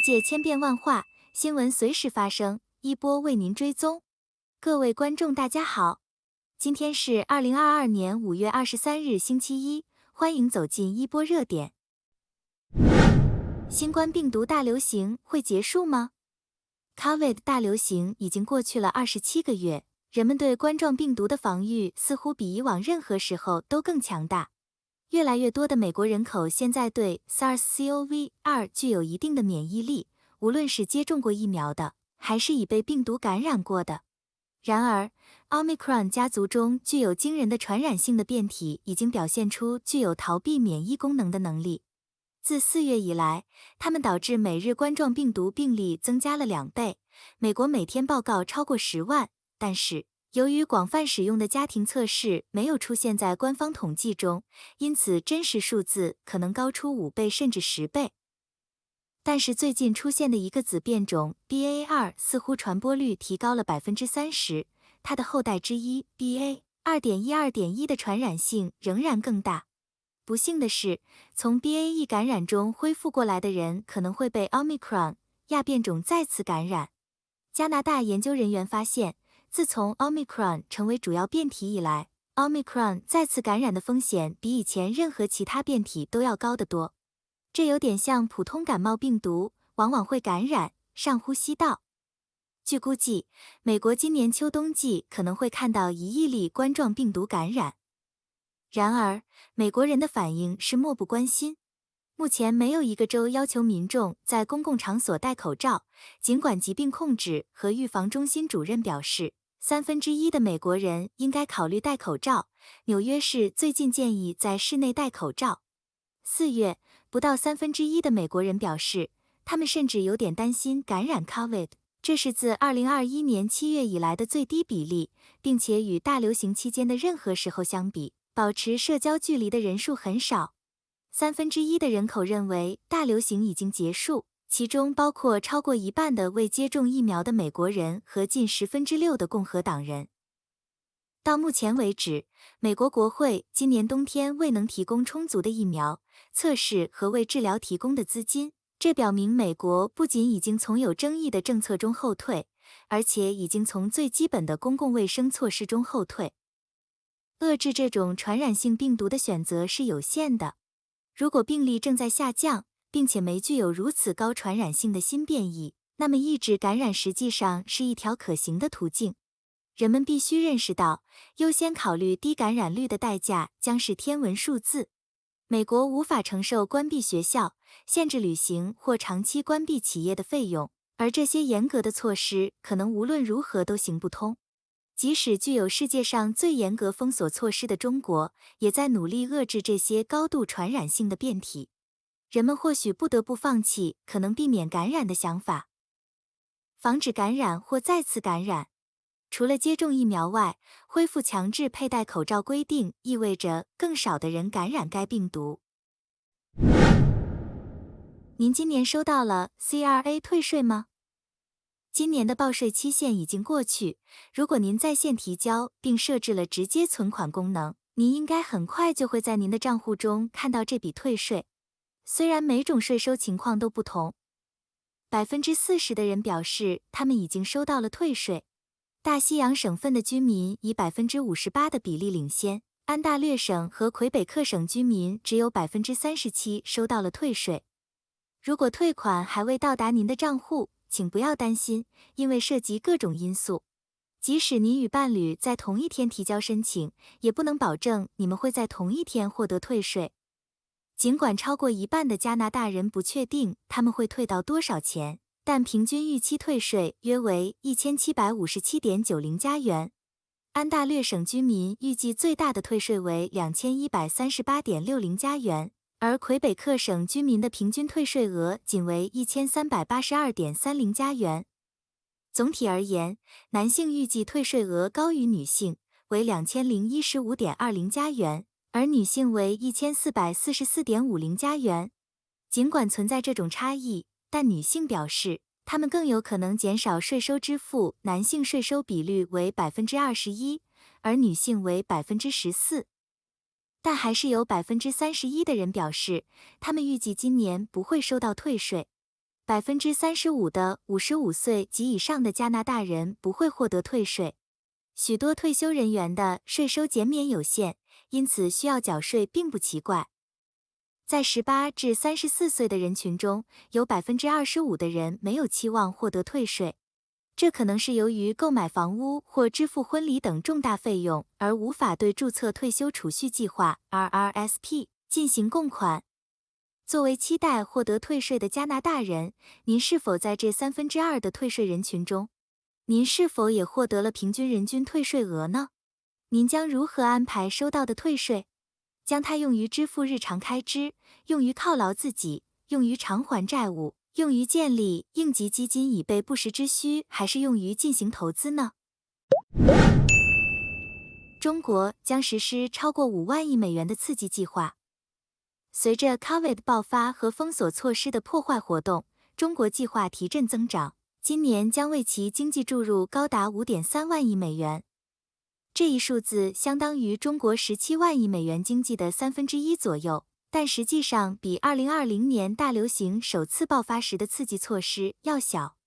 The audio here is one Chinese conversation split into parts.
界千变万化，新闻随时发生，一波为您追踪。各位观众大家好，今天是2022年5月23日星期一，欢迎走进一波热点。新冠病毒大流行会结束吗？ COVID 大流行已经过去了27个月，人们对冠状病毒的防御似乎比以往任何时候都更强大。越来越多的美国人口现在对 SARS-CoV-2 具有一定的免疫力，无论是接种过疫苗的，还是已被病毒感染过的。然而 Omicron 家族中具有惊人的传染性的变体已经表现出具有逃避免疫功能的能力。自4月以来，它们导致每日冠状病毒病例增加了2倍，美国每天报告超过10万，但是由于广泛使用的家庭测试没有出现在官方统计中，因此真实数字可能高出5倍甚至10倍。但是最近出现的一个子变种 BA.2 似乎传播率提高了 30%， 它的后代之一 BA.2.12.1 的传染性仍然更大。不幸的是，从 BA.1 感染中恢复过来的人可能会被 Omicron 亚变种再次感染。加拿大研究人员发现，自从 Omicron 成为主要变体以来， Omicron 再次感染的风险比以前任何其他变体都要高得多。这有点像普通感冒病毒，往往会感染上呼吸道。据估计，美国今年秋冬季可能会看到1亿例冠状病毒感染。然而，美国人的反应是漠不关心。目前没有一个州要求民众在公共场所戴口罩，尽管疾病控制和预防中心主任表示，1/3的美国人应该考虑戴口罩。纽约市最近建议在室内戴口罩。4月，不到1/3的美国人表示，他们甚至有点担心感染 COVID， 这是自2021年7月以来的最低比例，并且与大流行期间的任何时候相比，保持社交距离的人数很少。1/3的人口认为大流行已经结束，其中包括超过1半的未接种疫苗的美国人和近6%的共和党人。到目前为止，美国国会今年冬天未能提供充足的疫苗测试和为治疗提供的资金，这表明美国不仅已经从有争议的政策中后退，而且已经从最基本的公共卫生措施中后退。遏制这种传染性病毒的选择是有限的。如果病例正在下降，并且没具有如此高传染性的新变异，那么抑制感染实际上是一条可行的途径。人们必须认识到，优先考虑低感染率的代价将是天文数字。美国无法承受关闭学校、限制旅行或长期关闭企业的费用，而这些严格的措施可能无论如何都行不通。即使具有世界上最严格封锁措施的中国，也在努力遏制这些高度传染性的变体。人们或许不得不放弃可能避免感染的想法。防止感染或再次感染。除了接种疫苗外，恢复强制佩戴口罩规定意味着更少的人感染该病毒。您今年收到了 CRA 退税吗？今年的报税期限已经过去，如果您在线提交并设置了直接存款功能，您应该很快就会在您的账户中看到这笔退税。虽然每种税收情况都不同，40%的人表示他们已经收到了退税。大西洋省份的居民以 58% 的比例领先，安大略省和魁北克省居民只有 37% 收到了退税。如果退款还未到达您的账户，请不要担心，因为涉及各种因素。即使您与伴侣在同一天提交申请，也不能保证你们会在同一天获得退税。尽管超过1半的加拿大人不确定他们会退到多少钱，但平均预期退税约为 1757.90 加元。安大略省居民预计最大的退税为 2138.60 加元，而魁北克省居民的平均退税额仅为 1382.30 加元。总体而言，男性预计退税额高于女性，为 2015.20 加元，而女性为 1444.50 加元。尽管存在这种差异，但女性表示，她们更有可能减少税收支付，男性税收比率为 21%， 而女性为 14%。但还是有 31% 的人表示，他们预计今年不会收到退税。35%的55岁及以上的加拿大人不会获得退税。许多退休人员的税收减免有限，因此需要缴税并不奇怪。在18至34岁的人群中，有25%的人没有期望获得退税。这可能是由于购买房屋或支付婚礼等重大费用，而无法对注册退休储蓄计划 RRSP 进行供款。作为期待获得退税的加拿大人，您是否在这2/3的退税人群中？您是否也获得了平均人均退税额呢？您将如何安排收到的退税？将它用于支付日常开支，用于犒劳自己，用于偿还债务，用于建立应急基金以备不时之需，还是用于进行投资呢？中国将实施超过5万亿美元的刺激计划。随着 COVID 爆发和封锁措施的破坏活动，中国计划提振增长，今年将为其经济注入高达5.3万亿美元。这一数字相当于中国17万亿美元经济的1/3左右，但实际上比2020年大流行首次爆发时的刺激措施要小。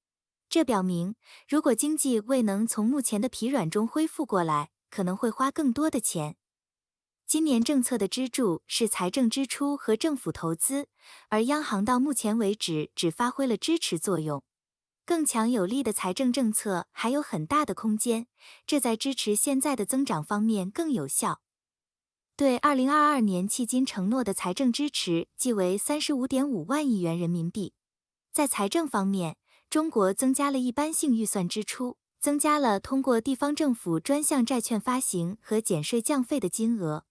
这表明，如果经济未能从目前的疲软中恢复过来，可能会花更多的钱。今年政策的支柱是财政支出和政府投资，而央行到目前为止只发挥了支持作用。更强有力的财政政策还有很大的空间，这在支持现在的增长方面更有效。对2022年迄今承诺的财政支持计为35.5万亿元人民币。在财政方面，中国增加了一般性预算支出，增加了通过地方政府专项债券发行和减税降费的金额。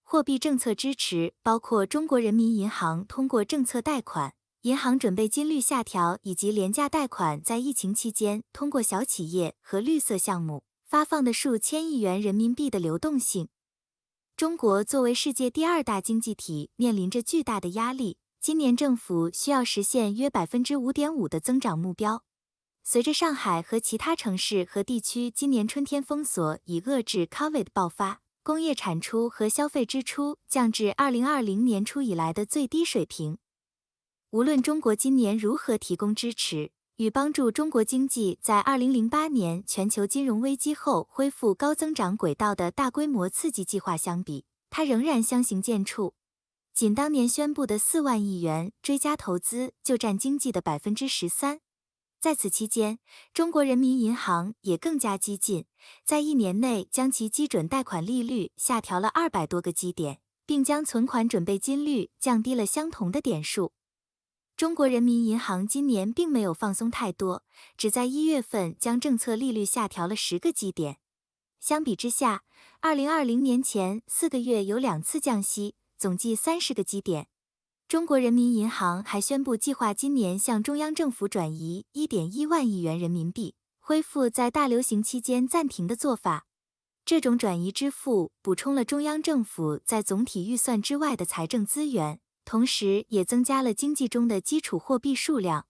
货币政策支持包括中国人民银行通过政策贷款、银行准备金率下调以及廉价贷款，在疫情期间通过小企业和绿色项目发放的数千亿元人民币的流动性。中国作为世界第2大经济体，面临着巨大的压力。今年政府需要实现约 5.5% 的增长目标。随着上海和其他城市和地区今年春天封锁以遏制 COVID 爆发，工业产出和消费支出降至2020年初以来的最低水平。无论中国今年如何提供支持，与帮助中国经济在2008年全球金融危机后恢复高增长轨道的大规模刺激计划相比，它仍然相形见绌。仅当年宣布的4万亿元追加投资就占经济的 13%。在此期间，中国人民银行也更加激进，在1年内将其基准贷款利率下调了200多个基点，并将存款准备金率降低了相同的点数。中国人民银行今年并没有放松太多，只在1月份将政策利率下调了10个基点。相比之下，2020年前4个月有2次降息，总计30个基点。中国人民银行还宣布计划今年向中央政府转移 1.1万亿元人民币，恢复在大流行期间暂停的做法。这种转移支付补充了中央政府在总体预算之外的财政资源，同时也增加了经济中的基础货币数量。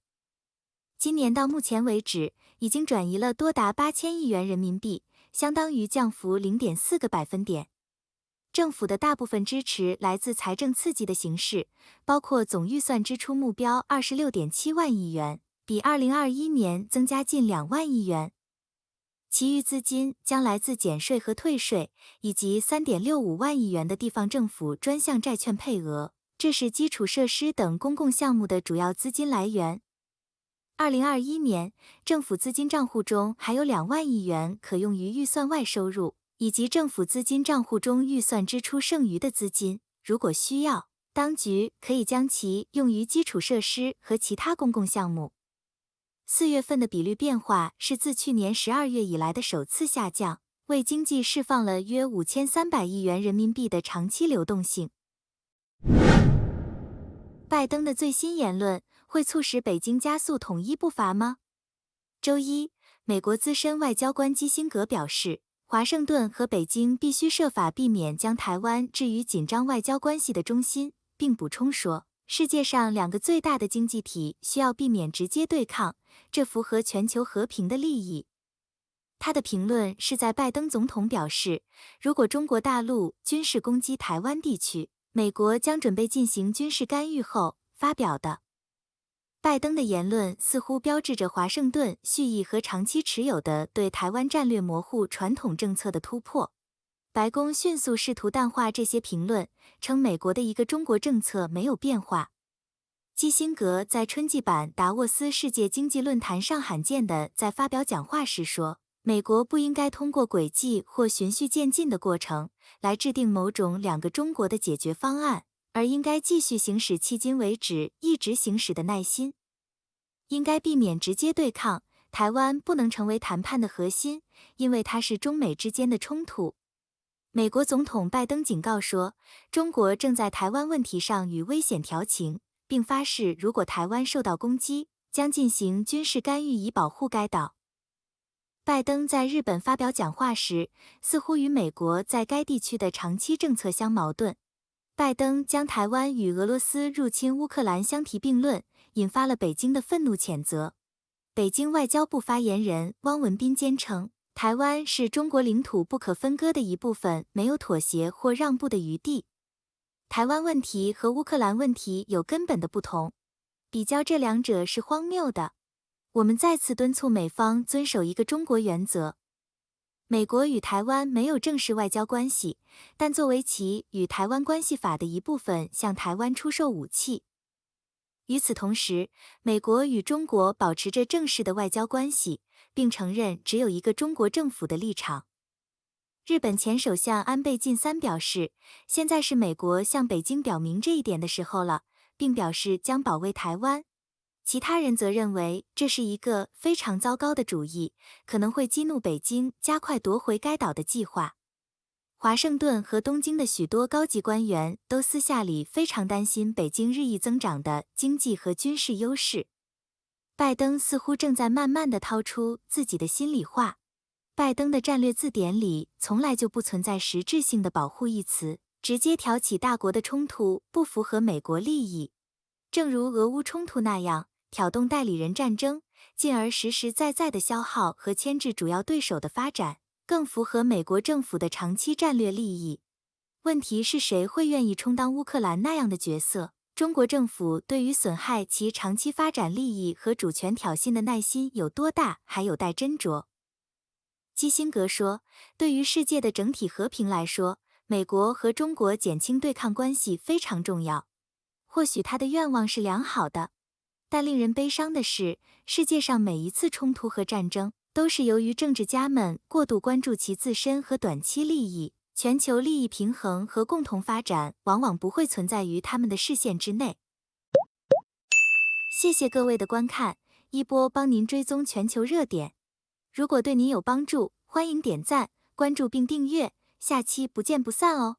今年到目前为止，已经转移了多达8000亿元人民币，相当于降幅 0.4个百分点。政府的大部分支持来自财政刺激的形式，包括总预算支出目标 26.7万亿元，比2021年增加近2万亿元。其余资金将来自减税和退税，以及 3.65万亿元的地方政府专项债券配额，这是基础设施等公共项目的主要资金来源。2021年，政府资金账户中还有2万亿元可用于预算外收入，以及政府资金账户中预算支出剩余的资金，如果需要，当局可以将其用于基础设施和其他公共项目。4月份的比率变化是自去年12月以来的首次下降，为经济释放了约5300亿元人民币的长期流动性。拜登的最新言论会促使北京加速统一步伐吗？周一，美国资深外交官基辛格表示，华盛顿和北京必须设法避免将台湾置于紧张外交关系的中心，并补充说，世界上2个最大的经济体需要避免直接对抗，这符合全球和平的利益。他的评论是在拜登总统表示，如果中国大陆军事攻击台湾地区，美国将准备进行军事干预后发表的。拜登的言论似乎标志着华盛顿蓄意和长期持有的对台湾战略模糊传统政策的突破。白宫迅速试图淡化这些评论，称美国的一个中国政策没有变化。基辛格在春季版达沃斯世界经济论坛上罕见地在发表讲话时说，美国不应该通过轨迹或循序渐进的过程来制定某种两个中国的解决方案，而应该继续行使迄今为止一直行使的耐心。应该避免直接对抗，台湾不能成为谈判的核心，因为它是中美之间的冲突。美国总统拜登警告说，中国正在台湾问题上与危险调情，并发誓如果台湾受到攻击，将进行军事干预以保护该岛。拜登在日本发表讲话时，似乎与美国在该地区的长期政策相矛盾。拜登将台湾与俄罗斯入侵乌克兰相提并论，引发了北京的愤怒谴责。北京外交部发言人汪文斌坚称，台湾是中国领土不可分割的一部分，没有妥协或让步的余地。台湾问题和乌克兰问题有根本的不同，比较这两者是荒谬的。我们再次敦促美方遵守一个中国原则。美国与台湾没有正式外交关系，但作为其与台湾关系法的一部分，向台湾出售武器。与此同时，美国与中国保持着正式的外交关系，并承认只有一个中国政府的立场。日本前首相安倍晋三表示，现在是美国向北京表明这一点的时候了，并表示将保卫台湾。其他人则认为这是一个非常糟糕的主意，可能会激怒北京，加快夺回该岛的计划。华盛顿和东京的许多高级官员都私下里非常担心北京日益增长的经济和军事优势。拜登似乎正在慢慢地掏出自己的心里话。拜登的战略字典里从来就不存在实质性的保护一词，直接挑起大国的冲突不符合美国利益。正如俄乌冲突那样，挑动代理人战争，进而实实在在的消耗和牵制主要对手的发展，更符合美国政府的长期战略利益。问题是谁会愿意充当乌克兰那样的角色？中国政府对于损害其长期发展利益和主权挑衅的耐心有多大，还有待斟酌。基辛格说，对于世界的整体和平来说，美国和中国减轻对抗关系非常重要。或许他的愿望是良好的，但令人悲伤的是，世界上每一次冲突和战争，都是由于政治家们过度关注其自身和短期利益，全球利益平衡和共同发展往往不会存在于他们的视线之内。谢谢各位的观看，一波帮您追踪全球热点。如果对您有帮助，欢迎点赞、关注并订阅，下期不见不散哦。